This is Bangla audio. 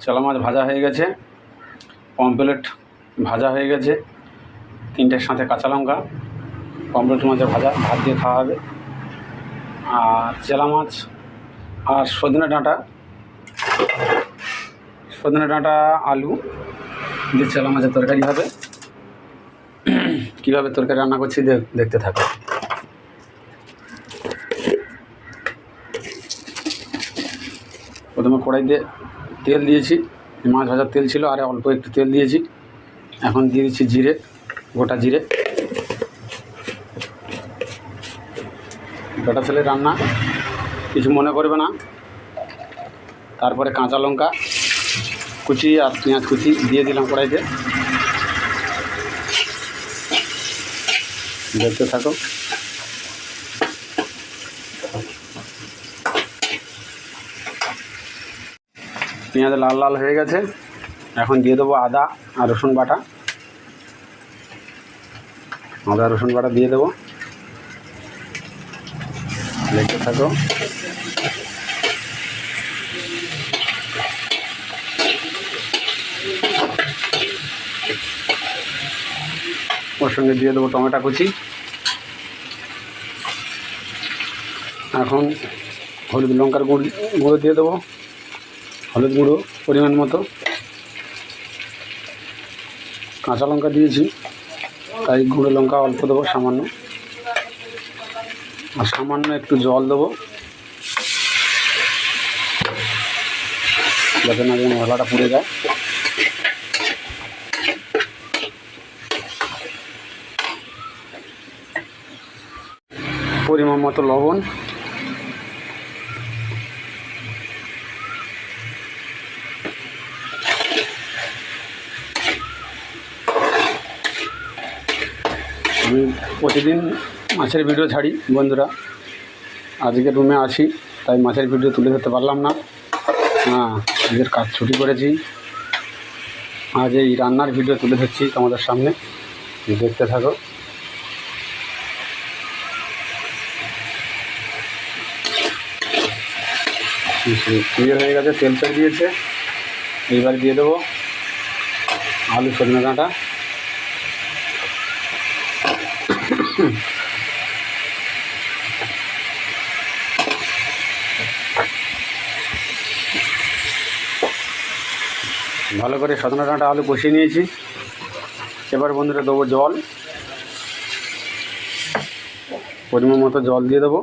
চলা মাছ ভাজা হয়ে গেছে, পমফ্রেট ভাজা হয়ে গেছে, 3টের সাথে কাঁচা লঙ্কা, পমফ্রেট মাছের ভাজা ভাত দিয়ে খাওয়া হবে। আর চেলা মাছ আর সজনে ডাঁটা আলু দিয়ে চেলা মাছের তরকারি হবে। কীভাবে তরকারি রান্না করছি দেখতে থাকো। প্রথমে কড়াইতে তেল দিয়েছি, মাছ ভাজার তেল ছিল, আর অল্প একটু তেল দিয়েছি। এখন দিয়ে দিচ্ছি জিরে, গোটা জিরে। গোটা তেলে রান্না, কিছু মনে করবে না। তারপরে কাঁচা লঙ্কা কুচি আর পেঁয়াজ কুচি দিয়ে দিলাম কড়াইতে, দেখতে থাকো। পেঁয়াজ লাল লাল হয়ে গেছে, এখন দিয়ে দেবো আদা আর রসুন বাটা। আদা রসুন বাটা দিয়ে দেবো, দেখতে থাকো। ওর সঙ্গে দিয়ে দেবো টমেটো কুচি। এখন হলুদ লঙ্কার গুঁড়ো দিয়ে দেবো, হলুদ গুঁড়ো পরিমাণ মতো। কাঁচা লঙ্কা দিয়েছি, তাই গুঁড়ো লঙ্কা অল্প দেবো সামান্য, আর সামান্য একটু জল দেবো, যাতে না মশলাটা পুড়ে যায়। পরিমাণ মতো লবণ, আমি প্রতিদিন মাছের ভিডিও ছাড়ি বন্ধুরা, আজকে রুমে আসি তাই মাছের ভিডিও তুলে ধরতে পারলাম না। আজকের কাজ ছুটি করেছি, আজ এই রান্নার ভিডিও তুলে ধরছি তোমাদের সামনে, দেখতে থাকো। ক্লিয়ার হয়ে গেছে, তেল ছেড়ে দিয়েছে। এইবার দিয়ে দেবো আলু সজনে ডাঁটা। ভালো করে সজনে ডাঁটা আলু কষিয়ে নিয়েছি। এবার বন্ধুরা দেবো জল, পরিমাণ মতো জল দিয়ে দেবো।